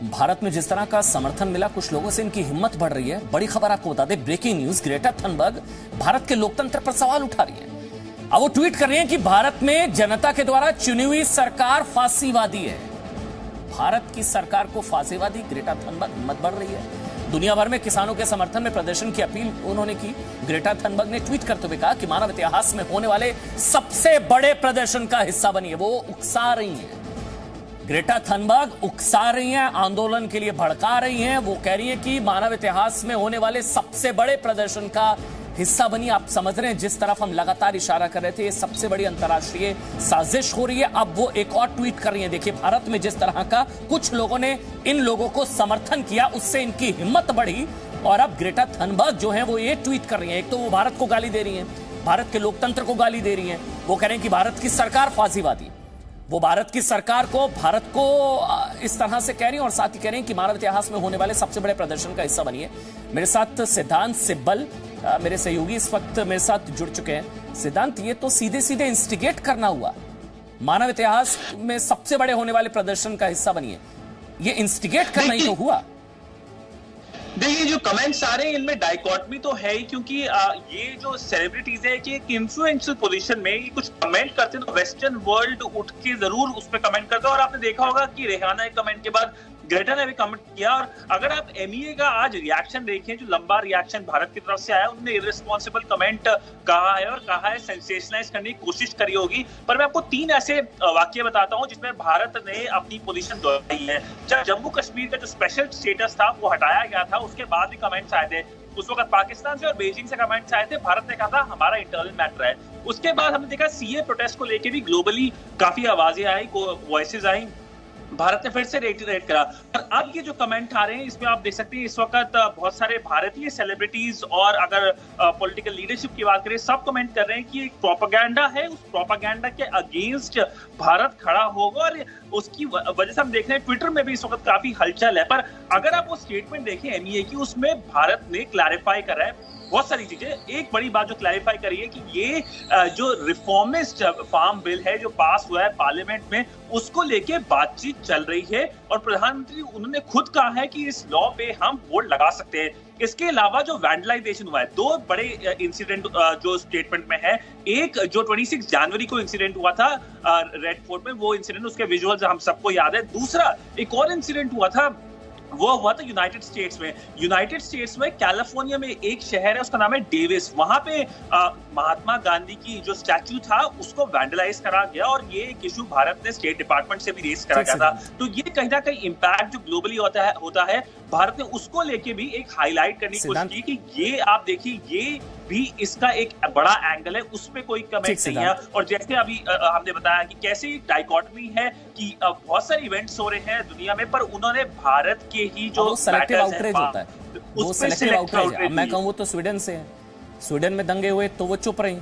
भारत में जिस तरह का समर्थन मिला, कुछ लोगों से इनकी हिम्मत बढ़ रही है। बड़ी खबर आपको बता दें, breaking news, Greta Thunberg Bharat के लोकतंत्र पर सवाल उठा रही है। अब वो ट्वीट कर रही हैं कि भारत में जनता के द्वारा चुनी हुई सरकार फांसीवादी है। भारत की सरकार को फांसीवादी, ग्रेटा थनबर्ग हिम्मत बढ़ रही है। दुनिया भर में किसानों के समर्थन में प्रदर्शन की अपील उन्होंने की। ग्रेटा थनबर्ग ने ट्वीट करते हुए कहा कि मानव इतिहास में होने वाले सबसे बड़े प्रदर्शन का हिस्सा बनी है। वो उकसा रही हैं, ग्रेटा थनबर्ग उकसा रही हैं, आंदोलन के लिए भड़का रही हैं। वो कह रही हैं कि मानव इतिहास में होने वाले सबसे बड़े प्रदर्शन का हिस्सा बनी। आप समझ रहे हैं जिस तरफ हम लगातार इशारा कर रहे थे, ये सबसे बड़ी अंतर्राष्ट्रीय साजिश हो रही है। अब वो एक और ट्वीट कर रही हैं। देखिए, भारत में जिस तरह का कुछ लोगों ने इन लोगों को समर्थन किया, उससे इनकी हिम्मत बढ़ी और अब ग्रेटा थनबर्ग जो है वो ये ट्वीट कर रही हैं। एक तो वो भारत को गाली दे रही हैं, भारत के लोकतंत्र को गाली दे रही हैं। वो कह रहे हैं कि भारत की सरकार फांसीवादी, वो भारत की सरकार को, भारत को इस तरह से कह रही हैं और साथ ही कह रही हैं कि मानव इतिहास में होने वाले सबसे बड़े प्रदर्शन का हिस्सा बनी है। मेरे साथ सिद्धांत सिब्बल, मेरे सहयोगी इस वक्त मेरे साथ जुड़ चुके हैं। सिद्धांत, ये तो सीधे सीधे इंस्टिगेट करना हुआ, मानव इतिहास में सबसे बड़े होने वाले प्रदर्शन का हिस्सा बनी है, ये इंस्टिगेट करना ही तो हुआ। देखिए, जो कमेंट्स आ रहे हैं इनमें डाइकॉटमी तो है ही, क्योंकि ये जो सेलिब्रिटीज है कि एक इन्फ्लुएंशियल पोजीशन में ये कुछ कमेंट करते हैं तो वेस्टर्न वर्ल्ड उठ के जरूर उस पर कमेंट करता है। और आपने देखा होगा कि रेहाना के कमेंट के बाद ग्रेटा ने भी कमेंट किया। और अगर आप एमईए का आज रिएक्शन देखें, जो लंबा रिएक्शन भारत की तरफ से आया, उन्होंने इररिस्पॉन्सिबल कमेंट कहा है और कहा है सेंसेशनलाइज करने की कोशिश करी होगी। पर मैं आपको 3 ऐसे वाक्य बताता हूं जिसमें भारत ने अपनी पोजीशन दोहराई है। जब जम्मू कश्मीर का जो स्पेशल स्टेटस था वो हटाया गया था, उसके बाद भी कमेंट्स आए थे। उस वक्त पाकिस्तान से और बीजिंग से कमेंट्स आए थे। भारत ने कहा था हमारा इंटरनल मैटर है। उसके बाद हमने देखा सीए प्रोटेस्ट को लेकर भी ग्लोबली काफी आवाजें आई, वॉइसेस आई, भारत ने फिर से रेट करा। और अब ये जो कमेंट आ रहे हैं इसमें आप देख सकते हैं इस वक्त बहुत सारे भारतीय सेलिब्रिटीज और अगर पॉलिटिकल लीडरशिप की बात करें, सब कमेंट कर रहे हैं कि एक प्रोपेगेंडा है, उस प्रोपेगेंडा के अगेंस्ट भारत खड़ा होगा। और उसकी वजह से हम देख रहे हैं ट्विटर में भी इस वक्त काफी हलचल है। पर अगर आप वो स्टेटमेंट देखें एमईए की, उसमें भारत ने क्लैरिफाई करा है बहुत सारी चीजें। एक बड़ी बात जो क्लैरिफाई करी है कि ये जो रिफॉर्मिस्ट फार्म बिल है जो पास हुआ है पार्लियामेंट में, उसको लेके बातचीत चल रही है। और प्रधानमंत्री उन्होंने खुद कहा है कि इस लॉ पे हम वोट लगा सकते हैं। इसके अलावा जो वैंडलाइजेशन हुआ है, 2 बड़े इंसिडेंट जो स्टेटमेंट में है। एक जो 26 जनवरी को इंसिडेंट हुआ था रेड फोर्ट में, वो इंसिडेंट, उसके विजुअल्स हम सबको याद है। दूसरा एक और इंसिडेंट हुआ था, वो हुआ था यूनाइटेड स्टेट्स में। यूनाइटेड स्टेट्स में कैलिफोर्निया में एक शहर है, उसका नाम है डेविस। वहां पे महात्मा गांधी की जो स्टैच्यू था उसको वैंडलाइज करा गया और ये एक इशू भारत ने स्टेट डिपार्टमेंट से भी रेज करा गया था। तो ये कहीं ना कहीं इम्पैक्ट जो ग्लोबली होता है, भारत ने उसको लेके भी एक हाईलाइट करने की कोशिश की कि ये आप देखिए, ये भी इसका एक बड़ा एंगल है, उसमें कोई कमेंट नहीं है। और जैसे अभी हमने बताया कि कैसे डाइकॉटमी है कि बहुत सारे इवेंट्स हो रहे हैं दुनिया में, पर उन्होंने भारत के ही जो सेलेक्टिव आउटरीच होता है, वो सेलेक्टिव आउटरीच है। मैं कहूं वो तो स्वीडन से है, स्वीडन में दंगे हुए तो वो चुप रही,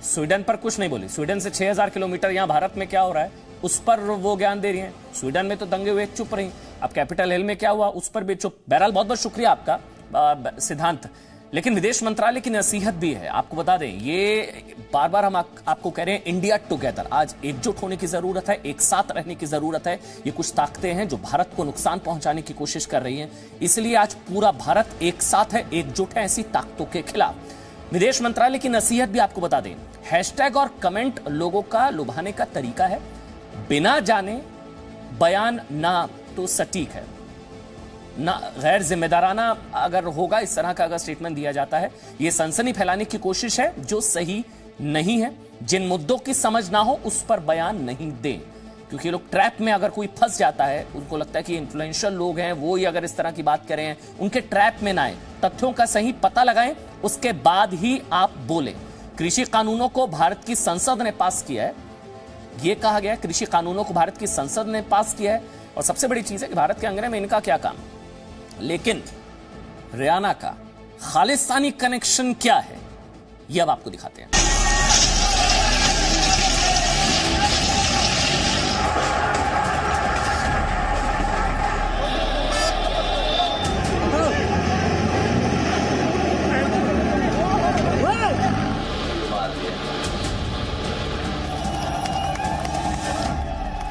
स्वीडन पर कुछ नहीं बोली। स्वीडन से 6000 किलोमीटर यहाँ भारत में क्या हो रहा है उस पर वो ज्ञान दे रही हैं। स्वीडन में तो दंगे हुए, चुप रही। अब कैपिटल हिल में क्या हुआ उस पर भी चुप। बहरहाल बहुत बहुत शुक्रिया आपका सिद्धांत। लेकिन विदेश मंत्रालय की नसीहत भी है, आपको बता दें, ये बार बार हम आपको कह रहे हैं इंडिया टुगेदर। आज एकजुट होने की जरूरत है, एक साथ रहने की जरूरत है। ये कुछ ताकतें हैं जो भारत को नुकसान पहुंचाने की कोशिश कर रही हैं, इसलिए आज पूरा भारत एक साथ है, एकजुट है ऐसी ताकतों के खिलाफ। विदेश मंत्रालय की नसीहत भी आपको बता दें, हैशटैग और कमेंट लोगों का लुभाने का तरीका है, बिना जाने बयान ना तो सटीक है, ना गैर जिम्मेदाराना अगर होगा इस तरह का अगर स्टेटमेंट दिया जाता है, यह सनसनी फैलाने की कोशिश है जो सही नहीं है। जिन मुद्दों की समझ ना हो उस पर बयान नहीं दें, क्योंकि लोग ट्रैप में अगर कोई फंस जाता है, उनको लगता है कि इन्फ्लुएंशियल लोग हैं वो ही अगर इस तरह की बात करें, उनके ट्रैप में ना आए। तथ्यों का सही पता लगाएं, उसके बाद ही आप बोलें। कृषि कानूनों को भारत की संसद ने पास किया है, यह कहा गया, कृषि कानूनों को भारत की संसद ने पास किया है। और सबसे बड़ी चीज है कि भारत के अंगने में इनका क्या काम, लेकिन रेहाना का खालिस्तानी कनेक्शन क्या है यह अब आपको दिखाते हैं।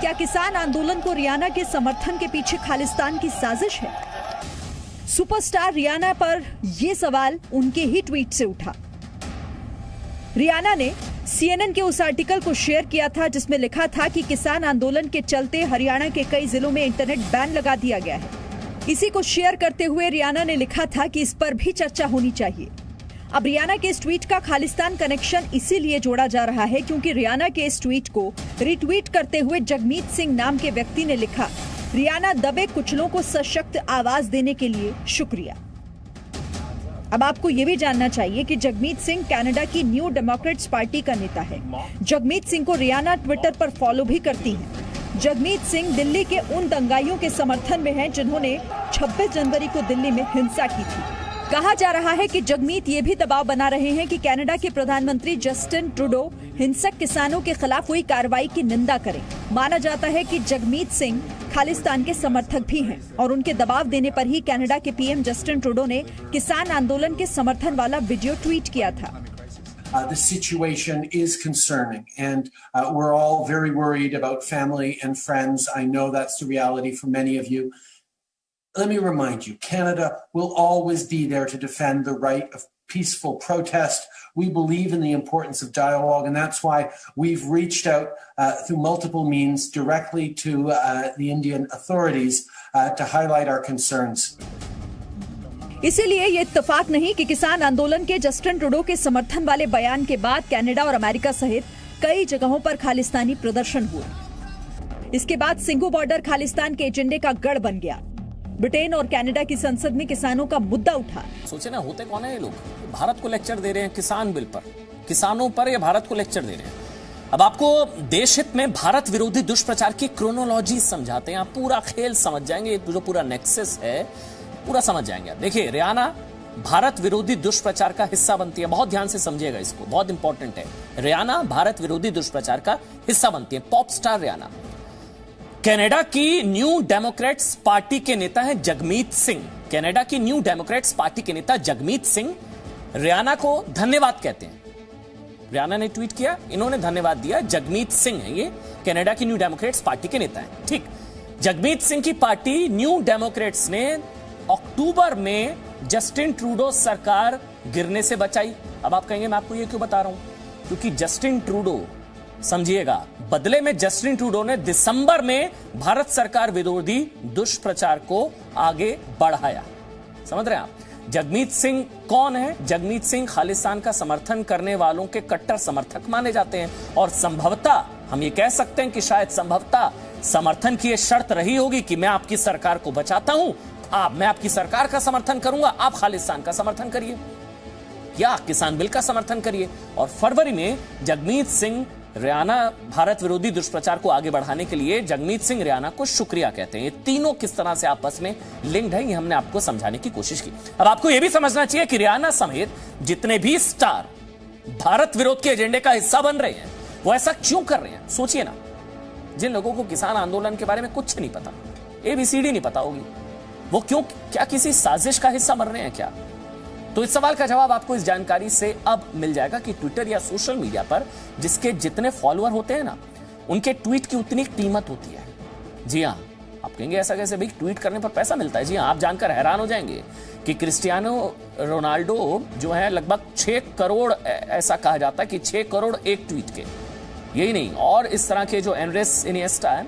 क्या किसान आंदोलन को रियाना के समर्थन के पीछे खालिस्तान की साजिश है? सुपरस्टार रियाना पर यह सवाल उनके ही ट्वीट से उठा। रियाना ने CNN के उस आर्टिकल को शेयर किया था जिसमें लिखा था कि किसान आंदोलन के चलते हरियाणा के कई जिलों में इंटरनेट बैन लगा दिया गया है। इसी को शेयर करते हुए रियाना ने लिखा था कि इस पर भी चर्चा होनी चाहिए। अब रियाना के इस ट्वीट का खालिस्तान कनेक्शन इसीलिए जोड़ा जा रहा है क्योंकि रियाना के इस ट्वीट को रिट्वीट करते हुए जगमीत सिंह नाम के व्यक्ति ने लिखा, रियाना दबे कुचलों को सशक्त आवाज देने के लिए शुक्रिया। अब आपको यह भी जानना चाहिए कि जगमीत सिंह कनाडा की न्यू डेमोक्रेट्स पार्टी का नेता है। जगमीत सिंह को रियाना ट्विटर पर फॉलो भी करती हैं। जगमीत सिंह दिल्ली के उन दंगाइयों के समर्थन में हैं जिन्होंने 26 जनवरी को दिल्ली में हिंसा की थी। कहा जा रहा है कि जगमीत ये भी दबाव बना रहे हैं कि कनाडा के प्रधानमंत्री जस्टिन ट्रूडो हिंसक किसानों के खिलाफ हुई कार्रवाई की निंदा करें। माना जाता है कि जगमीत सिंह खालिस्तान के समर्थक भी हैं और उनके दबाव देने पर ही कनाडा के पीएम जस्टिन ट्रूडो ने किसान आंदोलन के समर्थन वाला वीडियो ट्वीट किया था। The situation is concerning, and we're all very worried about family and friends. I know that's the reality for many of you. Let me remind you, Canada will always be there to defend the right of peaceful protest. We believe in the importance of dialogue, and that's why we've reached out through multiple means directly to the Indian authorities to highlight our concerns. इसीलिए ये इत्तेफाक नहीं कि किसान आंदोलन के Justin Trudeau के समर्थन वाले बयान के बाद कनाडा और अमेरिका सहित कई जगहों पर खालिस्तानी प्रदर्शन हुए। इसके बाद सिंघू बॉर्डर खालिस्तान के एजेंडे का गढ़ बन गया। ब्रिटेन और कनाडा की संसद में किसानों का मुद्दा उठा। सोचे ना, होते कौन है ये लोग? भारत को लेक्चर दे रहे हैं किसान बिल पर, किसानों पर या भारत को लेक्चर दे रहे हैं। अब आपको देश हित में भारत विरोधी दुष्प्रचार की क्रोनोलॉजी समझाते हैं, आप पूरा खेल समझ जाएंगे, जो पूरा नेक्सस है पूरा समझ जाएंगे आप। देखिए, रियाना भारत विरोधी दुष्प्रचार का हिस्सा बनती है। बहुत ध्यान से समझिएगा इसको, बहुत इंपॉर्टेंट है। रियाना भारत विरोधी दुष्प्रचार का हिस्सा बनती है। पॉप स्टार रियाना कनाडा की न्यू डेमोक्रेट्स पार्टी के नेता हैं जगमीत सिंह। कनाडा की न्यू डेमोक्रेट्स पार्टी के नेता जगमीत सिंह रियाना को धन्यवाद कहते हैं। रियाना ने ट्वीट किया, इन्होंने धन्यवाद दिया। जगमीत सिंह है ये, कनाडा की न्यू डेमोक्रेट्स पार्टी के नेता हैं। ठीक, जगमीत सिंह की पार्टी न्यू डेमोक्रेट्स ने अक्टूबर में जस्टिन ट्रूडो सरकार गिरने से बचाई। अब आप कहेंगे मैं आपको ये क्यों बता रहा हूं? क्योंकि जस्टिन ट्रूडो, समझिएगा, बदले में जस्टिन ट्रूडो ने दिसंबर में भारत सरकार विरोधी दुष्प्रचार को आगे बढ़ाया। समझ रहे हैं आप? जगमीत सिंह कौन है? जगमीत सिंह खालिस्तान का समर्थन करने वालों के कट्टर समर्थक माने जाते हैं और संभवतः हम ये कह सकते हैं कि शायद संभवतः समर्थन की यह शर्त रही होगी कि मैं आपकी सरकार को बचाता हूं, मैं आपकी सरकार का समर्थन करूंगा, आप खालिस्तान का समर्थन करिए या किसान बिल का समर्थन करिए। और फरवरी में जगमीत सिंह रियाना भारत विरोधी दुष्प्रचार को आगे बढ़ाने के लिए जगमीत सिंह रियाना को शुक्रिया कहते हैं। ये तीनों किस तरह से आपस में लिंक्ड है, ये हमने आपको समझाने की कोशिश की। अब आपको यह भी समझना चाहिए कि रियाना समेत जितने भी स्टार भारत विरोध के एजेंडे का हिस्सा बन रहे हैं वो ऐसा क्यों कर रहे हैं? सोचिए ना, जिन लोगों को किसान आंदोलन के बारे में कुछ नहीं पता, ABCD नहीं पता होगी, वो क्यों, क्या किसी साजिश का हिस्सा बन रहे हैं क्या? तो इस सवाल का जवाब आपको इस जानकारी से अब मिल जाएगा कि ट्विटर या सोशल मीडिया पर जिसके जितने फॉलोअर होते हैं ना, उनके ट्वीट की उतनी कीमत होती है। जी हां, आप कहेंगे ऐसा कैसे भाई, ट्वीट करने पर पैसा मिलता है? जी हां, आप जानकर हैरान हो जाएंगे कि क्रिस्टियानो रोनाल्डो जो है लगभग 6 करोड़, ऐसा कहा जाता है कि 6 करोड़ एक ट्वीट के, यही नहीं, और इस तरह के जो एंड्रेस इनिएस्टा है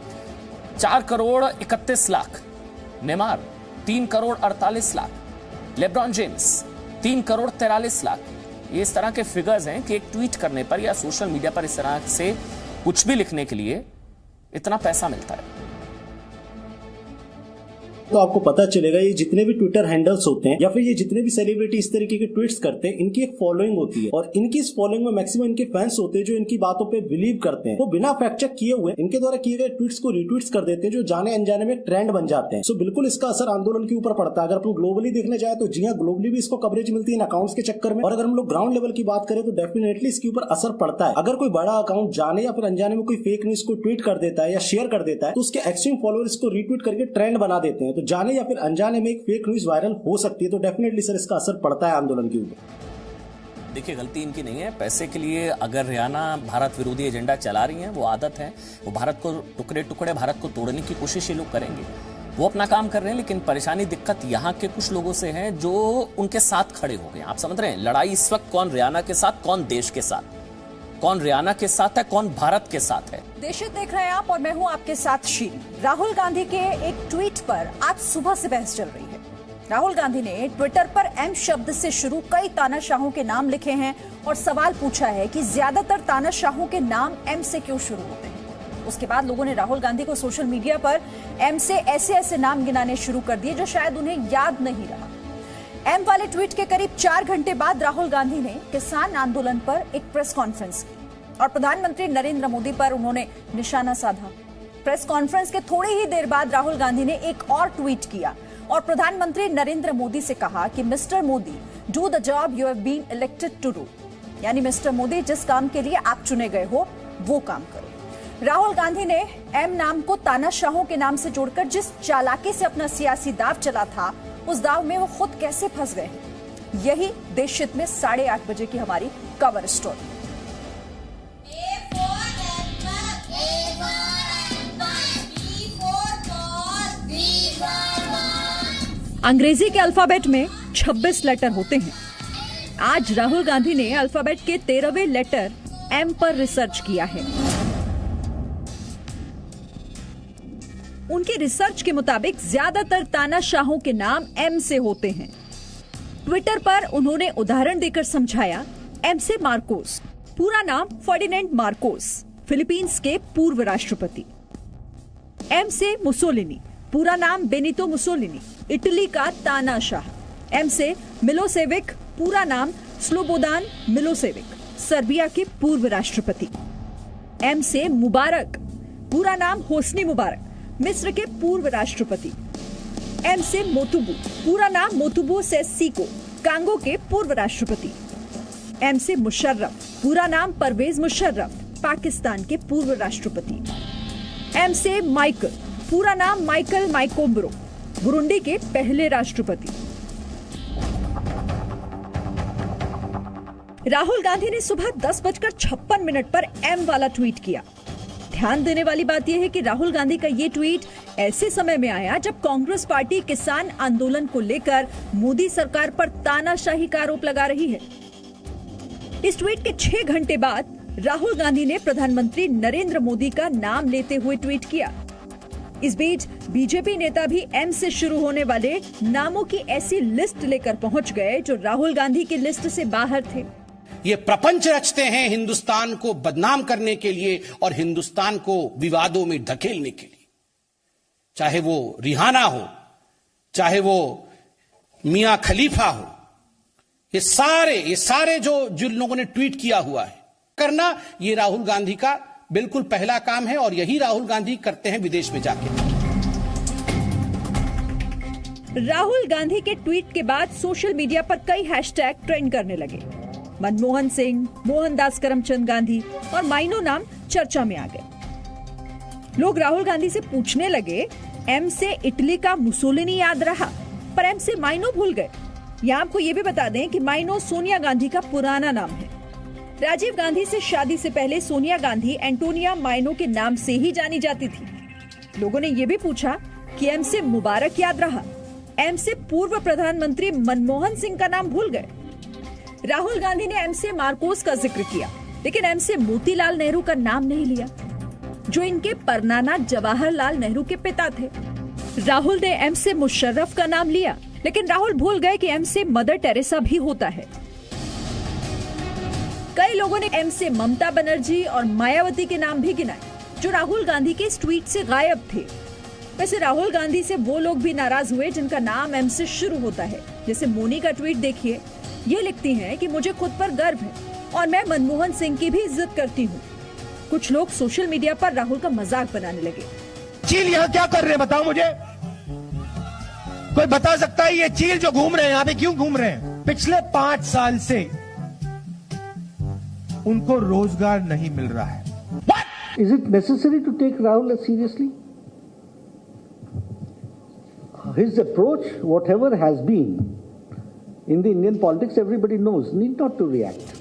4 crore 31 lakh, Neymar 3 crore 48 lakh, LeBron James 3 crore 43 lakh. ये इस तरह के फिगर्स हैं कि एक ट्वीट करने पर या सोशल मीडिया पर इस तरह से कुछ भी लिखने के लिए इतना पैसा मिलता है। तो आपको पता चलेगा ये जितने भी ट्विटर हैंडल्स होते हैं या फिर ये जितने भी सेलिब्रिटी इस तरीके के ट्वीट्स करते हैं, इनकी एक फॉलोइंग होती है और इनकी इस फॉलोइंग में मैक्सिमम इनके फैंस होते हैं जो इनकी बातों पे बिलीव करते हैं। वो बिना फैक्ट चेक किए हुए इनके द्वारा किए गए ट्वीट्स को रिट्वीट्स कर देते हैं, जो जाने अनजाने में ट्रेंड बन जाते हैं। सो बिल्कुल इसका असर आंदोलन के ऊपर पड़ता है। अगर अपन ग्लोबली देखने जाए तो जी हाँ, ग्लोबली भी इसको कवरेज मिलती है इन अकाउंट्स के चक्कर में, और अगर हम लोग ग्राउंड लेवल की बात करें तो डेफिनेटली इसके ऊपर असर पड़ता है। अगर कोई बड़ा अकाउंट जाने या फिर अनजाने में कोई फेक न्यूज को ट्वीट कर देता है या शेयर कर देता है तो उसके एक्सट्रीम फॉलोअर्स को रीट्वीट करके ट्रेंड बना देते हैं। तो जाने या फिर अनजाने में एक फेक न्यूज वायरल हो सकती है। तो डेफिनेटली सर इसका असर पड़ता है आंदोलन के ऊपर। देखिए, गलती इनकी नहीं है। पैसे के लिए अगर रियाना भारत विरोधी एजेंडा चला रही हैं, वो आदत है, वो भारत को टुकड़े टुकड़े भारत को तोड़ने की कोशिश ये लोग करेंगे। वो अपना काम कर रहे हैं, लेकिन परेशानी दिक्कत यहाँ के कुछ लोगों से है जो उनके साथ खड़े हो गए। आप समझ रहे हैं लड़ाई इस वक्त कौन रियाना के साथ, कौन देश के साथ, कौन रियाना के साथ है, कौन भारत के साथ है। देशित देख रहे हैं आप और मैं हूं आपके साथ शील। राहुल गांधी के एक ट्वीट पर आज सुबह से बहस चल रही है। राहुल गांधी ने ट्विटर पर एम शब्द से शुरू कई तानाशाहों के नाम लिखे हैं और सवाल पूछा है कि ज्यादातर तानाशाहों के नाम एम से क्यों शुरू होते हैं। उसके बाद लोगों ने राहुल गांधी को सोशल मीडिया पर एम से ऐसे ऐसे नाम गिनाने शुरू कर दिए जो शायद उन्हें याद नहीं रहा। एम वाले ट्वीट के करीब 4 घंटे बाद राहुल गांधी ने किसान आंदोलन पर एक प्रेस कॉन्फ्रेंस की और प्रधानमंत्री नरेंद्र मोदी पर उन्होंने निशाना साधा। प्रेस कॉन्फ्रेंस के थोड़ी ही देर बाद राहुल गांधी ने एक और ट्वीट किया और प्रधानमंत्री नरेंद्र मोदी से कहा कि mister Modi, do the job you have been elected to do, यानी मिस्टर मोदी, जिस काम के लिए आप चुने गए हो वो काम करो। राहुल गांधी ने एम नाम को तानाशाहों के नाम से जोड़कर जिस चालाकी से अपना सियासी दाव चला था, उस दाव में वो खुद कैसे फंस गए। यही देशहित में 8:30 बजे की हमारी कवर स्टोरी। अंग्रेजी के अल्फाबेट में 26 लेटर होते हैं। आज राहुल गांधी ने अल्फाबेट के 13वें लेटर एम पर रिसर्च किया है। उनके रिसर्च के मुताबिक ज्यादातर तानाशाहों के नाम एम से होते हैं। ट्विटर पर उन्होंने उदाहरण देकर समझाया। एम से मार्कोस, पूरा नाम फर्डिनेंड मार्कोस, फिलीपींस के पूर्व राष्ट्रपति। एम से मुसोलिनी, पूरा नाम बेनितो मुसोलिनी, इटली का तानाशाह। एम से मिलोसेविक, पूरा नाम स्लोबोदान मिलोसेविक, सर्बिया के पूर्व राष्ट्रपति। एम से मुबारक, पूरा नाम होस्नी मुबारक, मिस्र के पूर्व राष्ट्रपति। एम से मोतुबू, पूरा नाम मोतुबू सेसिको, कांगो के पूर्व राष्ट्रपति। एम से मुशर्रफ, पूरा नाम परवेज मुशर्रफ, पाकिस्तान के पूर्व राष्ट्रपति। एम से माइकल, पूरा नाम माइकल माइकोम्ब्रो, बुरुंडी के पहले राष्ट्रपति। राहुल गांधी ने सुबह 10:56 पर एम वाला ट्वीट किया। ध्यान देने वाली बात यह है कि राहुल गांधी का ये ट्वीट ऐसे समय में आया जब कांग्रेस पार्टी किसान आंदोलन को लेकर मोदी सरकार पर तानाशाही का आरोप लगा रही है। इस ट्वीट के 6 घंटे बाद राहुल गांधी ने प्रधानमंत्री नरेंद्र मोदी का नाम लेते हुए ट्वीट किया। इस बीच बीजेपी नेता भी एम से शुरू होने वाले नामों की ऐसी लिस्ट लेकर पहुंच गए जो राहुल गांधी की लिस्ट से बाहर थे। ये प्रपंच रचते हैं हिंदुस्तान को बदनाम करने के लिए और हिंदुस्तान को विवादों में धकेलने के लिए, चाहे वो रिहाना हो, चाहे वो मियां खलीफा हो। ये सारे जो जिन लोगों ने ट्वीट किया हुआ है करना, ये राहुल गांधी का बिल्कुल पहला काम है और यही राहुल गांधी करते हैं विदेश में जाके। राहुल गांधी के ट्वीट के बाद सोशल मीडिया पर कई हैशटैग ट्रेंड करने लगे। मनमोहन सिंह, मोहनदास करमचंद गांधी और माइनो नाम चर्चा में आ गए। लोग राहुल गांधी से पूछने लगे, एम से इटली का मुसोलिनी याद रहा, पर एम से माइनो भूल गए। यहाँ आपको ये भी बता दें कि माइनो सोनिया गांधी का पुराना नाम है। राजीव गांधी से शादी से पहले सोनिया गांधी एंटोनिया माइनो के नाम से ही जानी जाती थी। लोगों ने ये भी पूछा कि एम से मुबारक याद रहा, एम से पूर्व प्रधानमंत्री मनमोहन सिंह का नाम भूल गए। राहुल गांधी ने एम से मार्कोस का जिक्र किया, लेकिन एम से मोतीलाल नेहरू का नाम नहीं लिया, जो इनके परनाना जवाहरलाल नेहरू के पिता थे। राहुल ने एम से मुशर्रफ का नाम लिया, लेकिन राहुल भूल गए कि एम से मदर टेरेसा भी होता है। कई लोगों ने एम से ममता बनर्जी और मायावती के नाम भी गिनाए, जो राहुल गांधी के इस ट्वीट से गायब थे। वैसे राहुल गांधी से वो लोग भी नाराज हुए जिनका नाम एम से शुरू होता है। जैसे मोनी का ट्वीट देखिए, ये लिखती हैं कि मुझे खुद पर गर्व है और मैं मनमोहन सिंह की भी इज्जत करती हूँ। कुछ लोग सोशल मीडिया पर राहुल का मजाक बनाने लगे। चील यहाँ क्या कर रहे हैं बताओ मुझे, कोई बता सकता है? ये चील जो घूम रहे हैं यहाँ पे क्यों घूम रहे हैं? पिछले 5 साल से उनको रोजगार नहीं मिल रहा है। What? Is it necessary to take Rahul seriously? His approach, whatever has been, In the Indian politics, everybody knows, need not to react.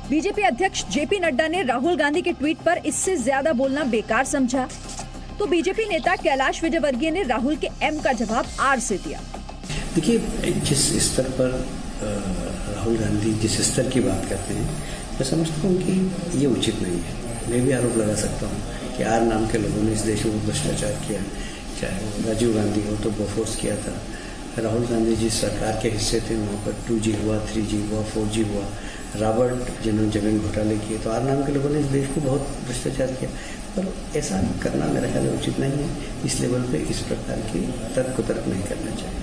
BJP अध्यक्ष जेपी नड्डा ने राहुल गांधी के ट्वीट पर इससे ज्यादा बोलना बेकार समझा, तो बीजेपी नेता कैलाश विजयवर्गीय ने राहुल के एम का जवाब आर से दिया। देखिए, जिस स्तर पर राहुल गांधी जिस स्तर की बात करते हैं, मैं समझता हूँ कि ये उचित नहीं है। मैं भी आरोप लगा सकता हूँ कि आर नाम के लोगों ने इस देश में भ्रष्टाचार किया, चाहे वो राजीव गांधी हो तो बोफोर्स किया था, राहुल गांधी जिस सरकार के हिस्से थे वहाँ पर 2G हुआ, 3G हुआ, 4G हुआ, रॉबर्ट जिन्होंने जमीन घोटाले किए, तो आर नाम के लोगों ने इस देश को बहुत भ्रष्टाचार किया। पर ऐसा करना मेरा ख्याल उचित नहीं है। इस लेवल पे इस प्रकार की तर्क नहीं करना चाहिए।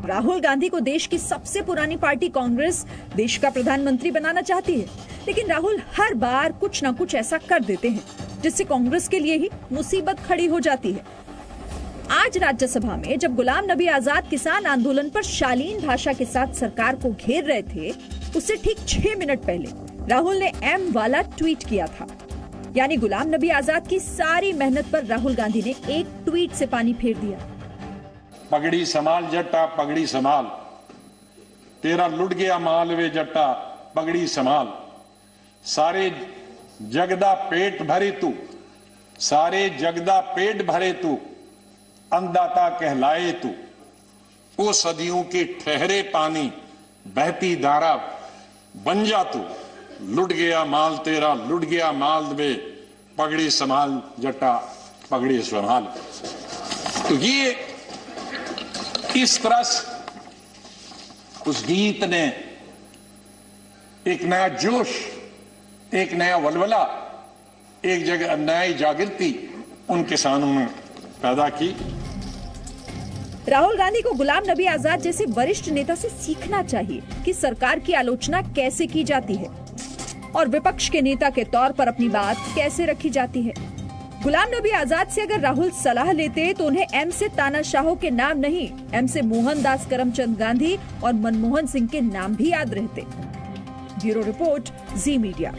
राहुल गांधी को देश की सबसे पुरानी पार्टी कांग्रेस देश का प्रधानमंत्री बनाना चाहती है, लेकिन राहुल हर बार कुछ न कुछ ऐसा कर देते हैं जिससे कांग्रेस के लिए ही मुसीबत खड़ी हो जाती है। आज राज्यसभा में जब गुलाम नबी आजाद किसान आंदोलन पर शालीन भाषा के साथ सरकार को घेर रहे थे, उससे ठीक 6 मिनट पहले राहुल ने एम वाला ट्वीट किया था। यानी गुलाम नबी आजाद की सारी मेहनत पर राहुल गांधी ने एक ट्वीट से पानी फेर दिया। पगड़ी संभाल जट्टा पगड़ी संभाल, तेरा लुट गया माल वे जट्टा पगड़ी संभाल, सारे जगदा पेट भरे तू, सारे जगदा पेट भरे तू, अन्नदाता कहलाए तू, ओ सदियों के ठहरे पानी बहती धारा बन जा तू, लुट गया माल तेरा लुट गया माल वे पगड़ी संभाल जट्टा पगड़ी संभाल। तो ये इस तरह उस गीत ने एक नया जोश, एक नया वलवला, एक जगह नई जागृति उन किसानों में पैदा की। राहुल गांधी को गुलाम नबी आजाद जैसे वरिष्ठ नेता से सीखना चाहिए कि सरकार की आलोचना कैसे की जाती है और विपक्ष के नेता के तौर पर अपनी बात कैसे रखी जाती है। गुलाम नबी आजाद से अगर राहुल सलाह लेते तो उन्हें एम से तानाशाहों के नाम नहीं, एम से मोहनदास करमचंद गांधी और मनमोहन सिंह के नाम भी याद रहते। ब्यूरो रिपोर्ट, जी मीडिया।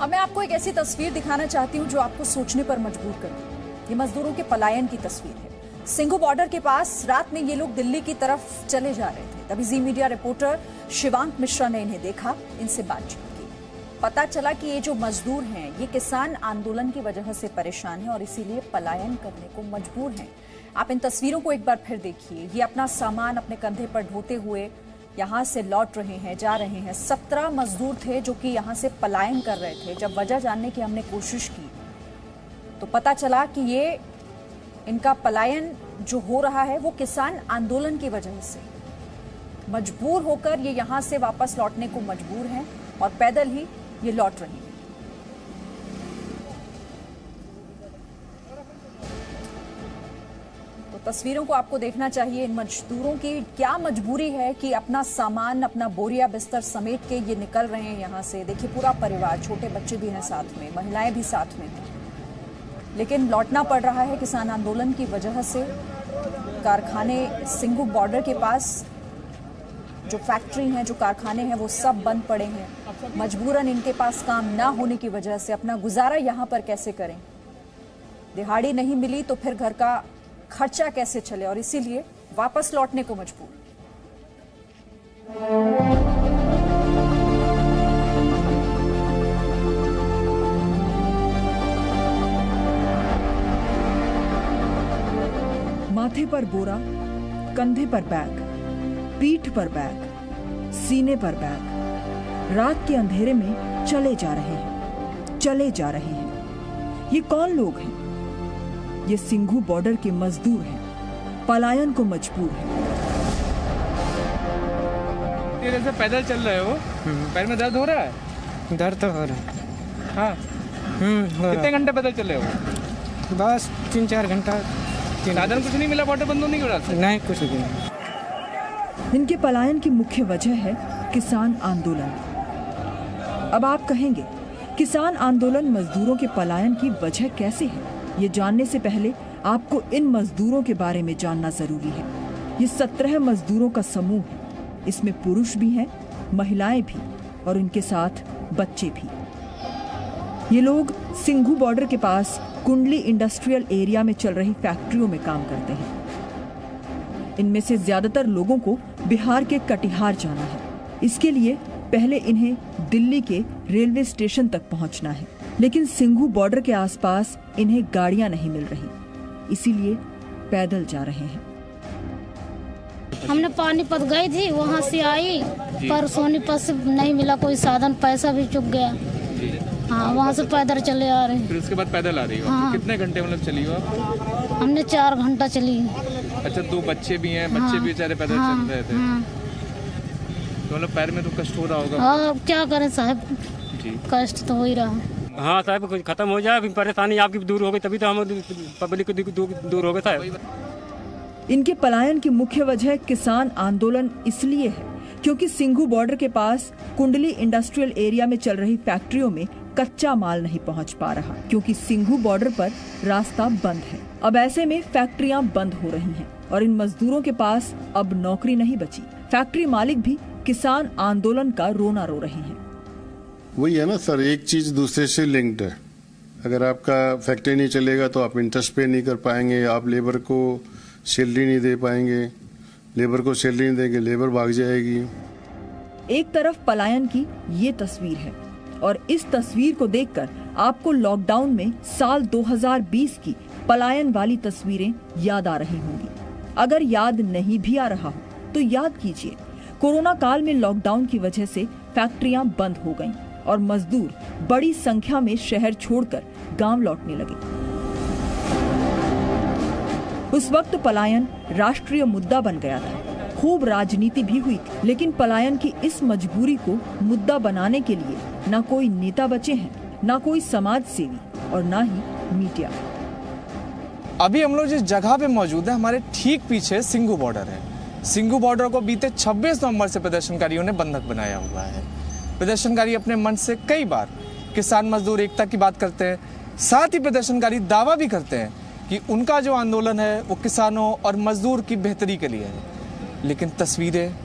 अब मैं आपको एक ऐसी तस्वीर दिखाना चाहती हूँ जो आपको सोचने पर मजबूर करे। ये मजदूरों के पलायन की तस्वीर है। सिंघू बॉर्डर के पास रात में ये लोग दिल्ली की तरफ चले जा रहे थे। तभी जी मीडिया रिपोर्टर शिवांक मिश्रा ने इन्हें देखा, इनसे बातचीत की। पता चला कि ये जो मजदूर हैं ये किसान आंदोलन की वजह से परेशान हैं और इसीलिए पलायन करने को मजबूर हैं। आप इन तस्वीरों को एक बार फिर देखिए। ये अपना सामान अपने कंधे पर ढोते हुए यहाँ से लौट रहे हैं, जा रहे हैं। 17 मजदूर थे जो कि यहाँ से पलायन कर रहे थे। जब वजह जानने की हमने कोशिश की तो पता चला कि ये इनका पलायन जो हो रहा है वो किसान आंदोलन की वजह से मजबूर होकर ये यहाँ से वापस लौटने को मजबूर हैं और पैदल ही ये लौट रही हैं। तो तस्वीरों को आपको देखना चाहिए। इन मजदूरों की क्या मजबूरी है कि अपना सामान, अपना बोरिया बिस्तर समेट के ये निकल रहे हैं यहाँ से। देखिए, पूरा परिवार, छोटे बच्चे भी हैं साथ में, महिलाएं भी साथ में हैं, लेकिन लौटना पड़ रहा है किसान आंदोलन की वजह से। कारखाने सिंघू बॉर्डर के पास जो फैक्ट्री हैं, जो कारखाने हैं, वो सब बंद पड़े हैं। मजबूरन इनके पास काम ना होने की वजह से अपना गुजारा यहाँ पर कैसे करें। दिहाड़ी नहीं मिली तो फिर घर का खर्चा कैसे चले, और इसीलिए वापस लौटने को मजबूर। माथे पर बोरा, कंधे पर बैग, पीठ पर बैग, सीने पर बैग, रात के अंधेरे में चले जा रहे हैं, चले जा रहे हैं। ये कौन लोग हैं? ये सिंघू बॉर्डर के मजदूर हैं, पलायन को मजबूर हैं। तेरे से पैदल चल रहे हो, पैर में दर्द हो रहा है? दर्द तो हो रहा है। हाँ। कितने घंटे पैदल चले हो? बस 3-4 घंटा। साधन कुछ नहीं मिला बॉर्डर बंद होने की वजह से? नहीं, कुछ नहीं। इनके पलायन की मुख्य वजह है किसान आंदोलन। अब आप कहेंगे, किसान आंदोलन मजदूरों के पलायन की वजह कैसे है? ये जानने से पहले आपको इन मजदूरों के बारे में जानना जरूरी है। ये 17 मजदूरों का समूह है। इसमें पुरुष भी हैं, महिलाएं भी और उनके साथ बच्चे भी। ये लोग सिंघू बॉर्डर के पास कुंडली इंडस्ट्रियल एरिया में चल रही फैक्ट्रियों में काम करते हैं। इनमें से ज्यादातर लोगों को बिहार के कटिहार जाना है। इसके लिए पहले इन्हें दिल्ली के रेलवे स्टेशन तक पहुंचना है, लेकिन सिंघू बॉर्डर के आसपास इन्हें गाड़ियां नहीं मिल रही, इसीलिए पैदल जा रहे हैं। हमने पानीपत गई थी, वहाँ से आई, पर सोनीपत से नहीं मिला कोई साधन, पैसा भी चुक गया। हाँ, वहाँ से पैदल चले आ रहे हैं। फिर उसके बाद पैदल आ रही हो? हाँ। कितने घंटे मतलब चली हो आप? हमने 4 घंटा चली। अच्छा, 2 बच्चे भी हैं, बच्चे भी बेचारे पैदल चल रहे थे। तो मतलब पैर में तो कष्ट हो रहा होगा। हाँ, क्या करें साहब, कष्ट तो हो ही रहा है। हाँ साहब, कुछ खत्म हो जाए, परेशानी आपकी दूर हो गई, तभी तो हम पब्लिक दूर हो गए साहब। इनके पलायन की मुख्य वजह किसान आंदोलन इसलिए है क्योंकि सिंघू बॉर्डर के पास कुंडली इंडस्ट्रियल एरिया में चल रही फैक्ट्रियों में कच्चा माल नहीं पहुंच पा रहा, क्योंकि सिंघू बॉर्डर पर रास्ता बंद है। अब ऐसे में फैक्ट्रियां बंद हो रही हैं और इन मजदूरों के पास अब नौकरी नहीं बची। फैक्ट्री मालिक भी किसान आंदोलन का रोना रो रहे हैं। वही है ना सर, एक चीज दूसरे से लिंक्ड है। अगर आपका फैक्ट्री नहीं चलेगा तो आप इंटरेस्ट पे नहीं कर पाएंगे, आप लेबर को सैलरी नहीं दे पाएंगे, लेबर को सैलरी नहीं देंगे, लेबर भाग जाएगी। एक तरफ पलायन की ये तस्वीर है और इस तस्वीर को देखकर आपको लॉकडाउन में साल 2020 की पलायन वाली तस्वीरें याद आ रही होंगी। अगर याद नहीं भी आ रहा हो तो याद कीजिए, कोरोना काल में लॉकडाउन की वजह से फैक्ट्रियां बंद हो गईं और मजदूर बड़ी संख्या में शहर छोड़कर गांव लौटने लगे। उस वक्त पलायन राष्ट्रीय मुद्दा बन गया था, खूब राजनीति भी हुई थी, लेकिन पलायन की इस मजबूरी को मुद्दा बनाने के लिए न कोई नेता बचे हैं, न कोई समाज सेवी और न ही मीडिया। अभी हम लोग जिस जगह पे मौजूद है, हमारे ठीक पीछे सिंघू बॉर्डर है। सिंघू बॉर्डर को बीते 26 नवंबर से प्रदर्शनकारियों ने बंधक बनाया हुआ है। प्रदर्शनकारी अपने मन से कई बार किसान मजदूर एकता की बात करते हैं, साथ ही प्रदर्शनकारी दावा भी करते हैं कि उनका जो आंदोलन है वो किसानों और मजदूर की बेहतरी के लिए है, लेकिन तस्वीरें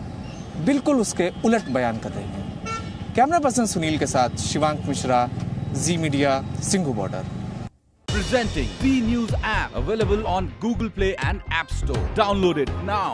बिल्कुल उसके उलट बयान कर रही हैं। कैमरा पर्सन सुनील के साथ Shivank Mishra, Zee media, Singhu border. Presenting B News app, available on Google Play and App Store. Download it now.